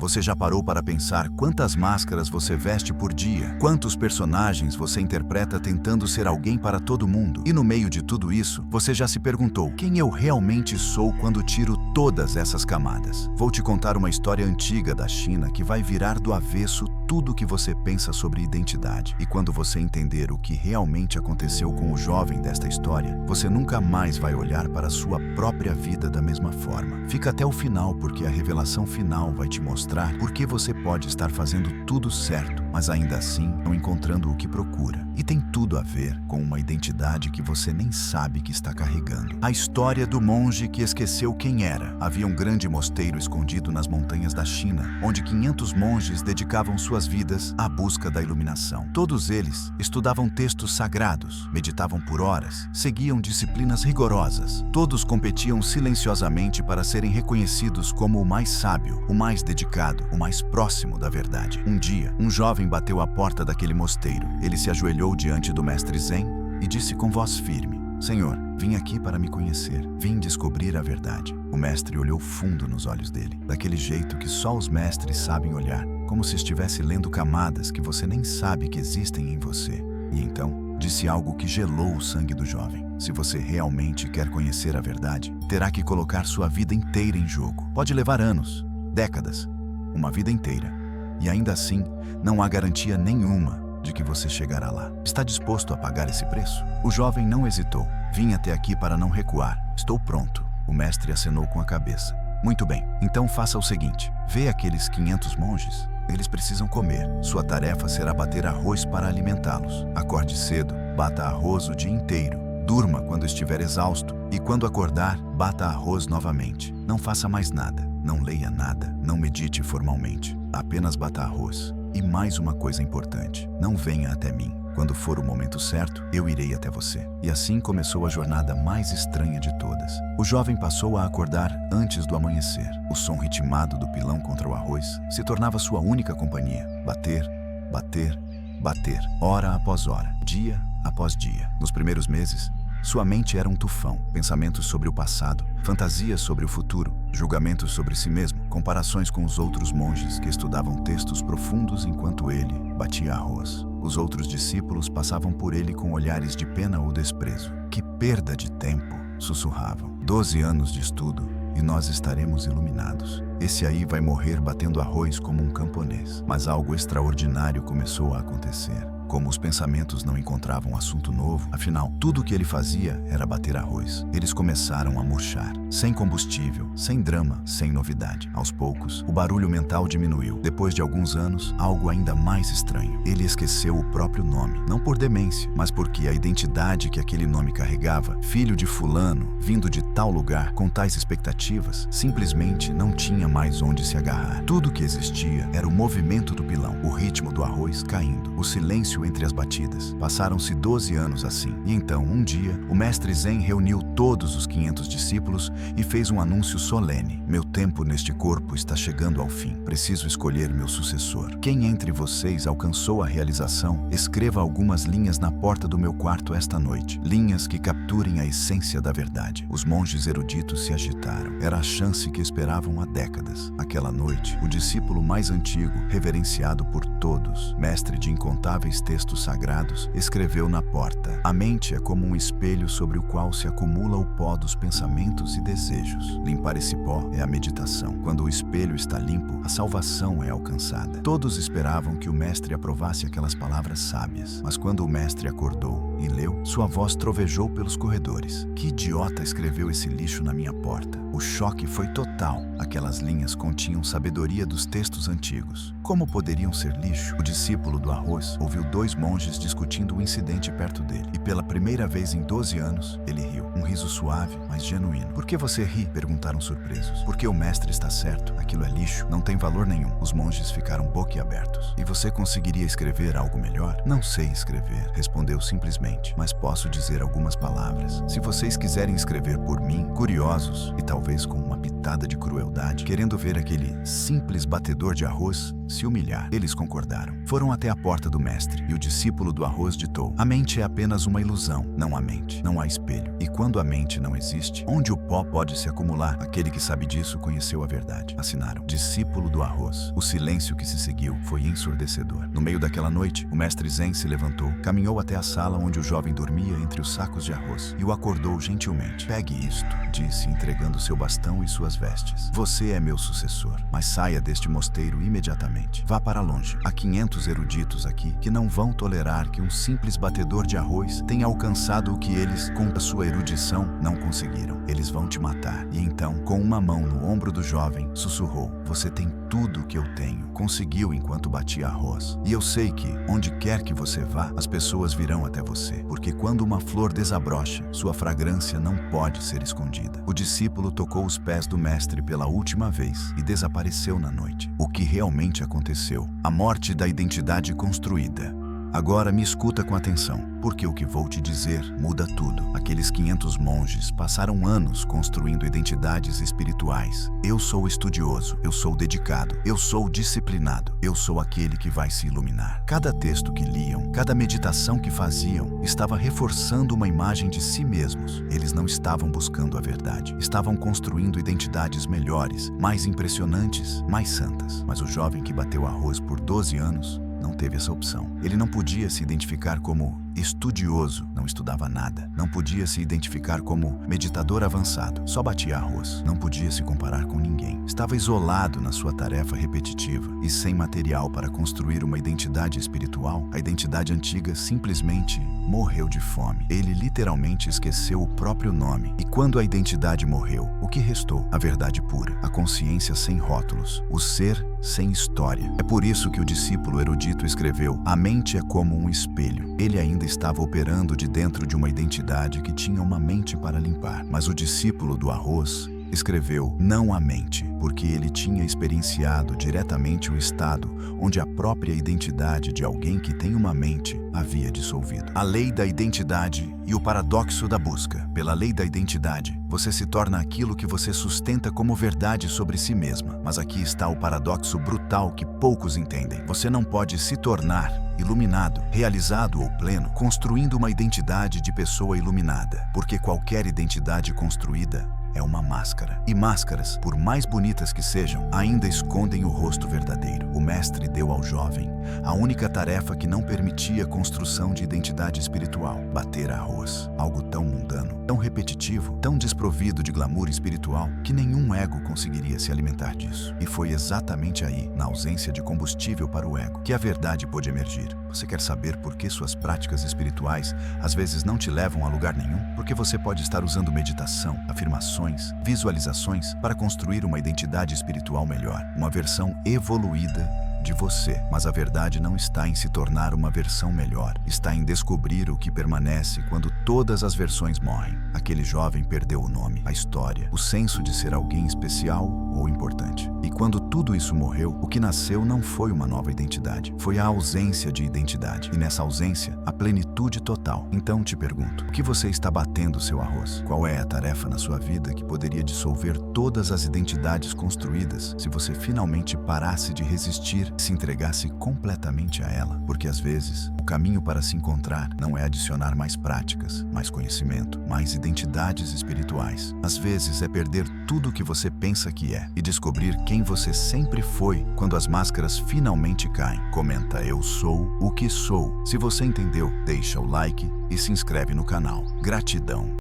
Você já parou para pensar quantas máscaras você veste por dia? Quantos personagens você interpreta tentando ser alguém para todo mundo? E no meio de tudo isso, você já se perguntou: quem eu realmente sou quando tiro todas essas camadas? Vou te contar uma história antiga da China que vai virar do avesso tudo o que você pensa sobre identidade. E quando você entender o que realmente aconteceu com o jovem desta história, você nunca mais vai olhar para a sua própria vida da mesma forma. Fica até o final, porque a revelação final vai te mostrar por que você pode estar fazendo tudo certo, mas ainda assim não encontrando o que procura. E tem tudo a ver com uma identidade que você nem sabe que está carregando. A história do monge que esqueceu quem era. Havia um grande mosteiro escondido nas montanhas da China, onde 500 monges dedicavam suas vidas à busca da iluminação. Todos eles estudavam textos sagrados, meditavam por horas, seguiam disciplinas rigorosas. Todos competiam silenciosamente para serem reconhecidos como o mais sábio, o mais dedicado, o mais próximo da verdade. Um dia, um jovem bateu à porta daquele mosteiro. Ele se ajoelhou diante do mestre Zen e disse com voz firme: Senhor, vim aqui para me conhecer. Vim descobrir a verdade. O mestre olhou fundo nos olhos dele, daquele jeito que só os mestres sabem olhar, como se estivesse lendo camadas que você nem sabe que existem em você. E então, disse algo que gelou o sangue do jovem: se você realmente quer conhecer a verdade, terá que colocar sua vida inteira em jogo. Pode levar anos, décadas, uma vida inteira. E ainda assim, não há garantia nenhuma de que você chegará lá. Está disposto a pagar esse preço? O jovem não hesitou. Vim até aqui para não recuar. Estou pronto. O mestre acenou com a cabeça. Muito bem, então faça o seguinte. Vê aqueles 500 monges? Eles precisam comer. Sua tarefa será bater arroz para alimentá-los. Acorde cedo, bata arroz o dia inteiro. Durma quando estiver exausto e quando acordar, bata arroz novamente. Não faça mais nada. Não leia nada. Não medite formalmente. Apenas bata arroz. E mais uma coisa importante: não venha até mim. Quando for o momento certo, eu irei até você. E assim começou a jornada mais estranha de todas. O jovem passou a acordar antes do amanhecer. O som ritmado do pilão contra o arroz se tornava sua única companhia. Bater, bater, bater, hora após hora, dia após dia. Nos primeiros meses, sua mente era um tufão. Pensamentos sobre o passado, fantasias sobre o futuro, julgamentos sobre si mesmo, comparações com os outros monges que estudavam textos profundos enquanto ele batia arroz. Os outros discípulos passavam por ele com olhares de pena ou desprezo. Que perda de tempo, sussurravam. 12 anos de estudo e nós estaremos iluminados. Esse aí vai morrer batendo arroz como um camponês. Mas algo extraordinário começou a acontecer. Como os pensamentos não encontravam assunto novo, afinal, tudo o que ele fazia era bater arroz. Eles começaram a murchar, sem combustível, sem drama, sem novidade. Aos poucos, o barulho mental diminuiu. Depois de alguns anos, algo ainda mais estranho. Ele esqueceu o próprio nome, não por demência, mas porque a identidade que aquele nome carregava, filho de fulano, vindo de tal lugar, com tais expectativas, simplesmente não tinha mais onde se agarrar. Tudo que existia era o movimento do pilão, o ritmo do arroz caindo, o silêncio entre as batidas. Passaram-se 12 anos assim. E então, um dia, o mestre Zen reuniu todos os 500 discípulos e fez um anúncio solene: meu tempo neste corpo está chegando ao fim. Preciso escolher meu sucessor. Quem entre vocês alcançou a realização, escreva algumas linhas na porta do meu quarto esta noite. Linhas que capturem a essência da verdade. Os monges eruditos se agitaram. Era a chance que esperavam há décadas. Aquela noite, o discípulo mais antigo, reverenciado por todos, mestre de incontáveis textos sagrados, escreveu na porta: a mente é como um espelho sobre o qual se acumula o pó dos pensamentos e desejos. Limpar esse pó é a meditação. Quando o espelho está limpo, a salvação é alcançada. Todos esperavam que o mestre aprovasse aquelas palavras sábias, mas quando o mestre acordou e leu, sua voz trovejou pelos corredores: que idiota escreveu esse lixo na minha porta? O choque foi total. Aquelas linhas continham sabedoria dos textos antigos. Como poderiam ser lixo? O discípulo do arroz ouviu 2 monges discutindo o incidente perto dele. E pela primeira vez em 12 anos, ele riu. Um riso suave, mas genuíno. Por que você ri? Perguntaram surpresos. Porque o mestre está certo. Aquilo é lixo. Não tem valor nenhum. Os monges ficaram boquiabertos. E você conseguiria escrever algo melhor? Não sei escrever, respondeu simplesmente. Mas posso dizer algumas palavras. Se vocês quiserem escrever por mim, curiosos e talvez com uma pitada de crueldade, querendo ver aquele simples batedor de arroz se humilhar. Eles concordaram. Foram até a porta do mestre, e o discípulo do arroz ditou: a mente é apenas uma ilusão, não há mente, não há espelho. E quando a mente não existe, onde o pó pode se acumular? Aquele que sabe disso conheceu a verdade. Assinaram: discípulo do arroz. O silêncio que se seguiu foi ensurdecedor. No meio daquela noite, o mestre Zen se levantou, caminhou até a sala onde o jovem dormia entre os sacos de arroz e o acordou gentilmente. Pegue isto, disse, entregando seu bastão e suas vestes. Você é meu sucessor, mas saia deste mosteiro imediatamente. Vá para longe. Há 500 eruditos aqui que não vão tolerar que um simples batedor de arroz tenha alcançado o que eles, com a sua erudição, não conseguiram. Eles vão te matar. E então, com uma mão no ombro do jovem, sussurrou: você tem tudo o que eu tenho. Conseguiu enquanto batia arroz. E eu sei que, onde quer que você vá, as pessoas virão até você. Porque quando uma flor desabrocha, sua fragrância não pode ser escondida. O discípulo tocou os pés do mestre pela última vez e desapareceu na noite. O que realmente aconteceu? A morte da identidade construída. Agora me escuta com atenção, porque o que vou te dizer muda tudo. Aqueles 500 monges passaram anos construindo identidades espirituais. Eu sou estudioso, eu sou dedicado, eu sou disciplinado, eu sou aquele que vai se iluminar. Cada texto que liam, cada meditação que faziam, estava reforçando uma imagem de si mesmos. Eles não estavam buscando a verdade, estavam construindo identidades melhores, mais impressionantes, mais santas. Mas o jovem que bateu arroz por 12 anos não teve essa opção. Ele não podia se identificar como estudioso, não estudava nada. Não podia se identificar como meditador avançado, só batia arroz. Não podia se comparar com ninguém. Estava isolado na sua tarefa repetitiva e sem material para construir uma identidade espiritual. A identidade antiga simplesmente morreu de fome. Ele literalmente esqueceu o próprio nome. E quando a identidade morreu, o que restou? A verdade pura, a consciência sem rótulos, o ser sem história. É por isso que o discípulo erudito escreveu: a mente é como um espelho. Ele ainda estava operando de dentro de uma identidade que tinha uma mente para limpar. Mas o discípulo do arroz escreveu: não a mente, porque ele tinha experienciado diretamente o estado onde a própria identidade de alguém que tem uma mente havia dissolvido. A lei da identidade e o paradoxo da busca. Pela lei da identidade, você se torna aquilo que você sustenta como verdade sobre si mesma. Mas aqui está o paradoxo brutal que poucos entendem. Você não pode se tornar iluminado, realizado ou pleno construindo uma identidade de pessoa iluminada, porque qualquer identidade construída é uma máscara. E máscaras, por mais bonitas que sejam, ainda escondem o rosto verdadeiro. O mestre deu ao jovem a única tarefa que não permitia a construção de identidade espiritual: bater arroz. Algo tão mundano, tão repetitivo, tão desprovido de glamour espiritual, que nenhum ego conseguiria se alimentar disso. E foi exatamente aí, na ausência de combustível para o ego, que a verdade pôde emergir. Você quer saber por que suas práticas espirituais às vezes não te levam a lugar nenhum? Porque você pode estar usando meditação, afirmações, visualizações para construir uma identidade espiritual melhor, uma versão evoluída de você. Mas a verdade não está em se tornar uma versão melhor, está em descobrir o que permanece quando todas as versões morrem. Aquele jovem perdeu o nome, a história, o senso de ser alguém especial ou importante. E quando tudo isso morreu, o que nasceu não foi uma nova identidade, foi a ausência de identidade. E nessa ausência, a plenitude total. Então te pergunto, o que você está batendo seu arroz? Qual é a tarefa na sua vida que poderia dissolver todas as identidades construídas se você finalmente parasse de resistir e se entregasse completamente a ela? Porque às vezes, o caminho para se encontrar não é adicionar mais práticas, mais conhecimento, mais identidades espirituais. Às vezes é perder tudo o que você pensa que é e descobrir quem você sempre foi quando as máscaras finalmente caem. Comenta: eu sou o que sou. Se você entendeu, deixa o like e se inscreve no canal. Gratidão.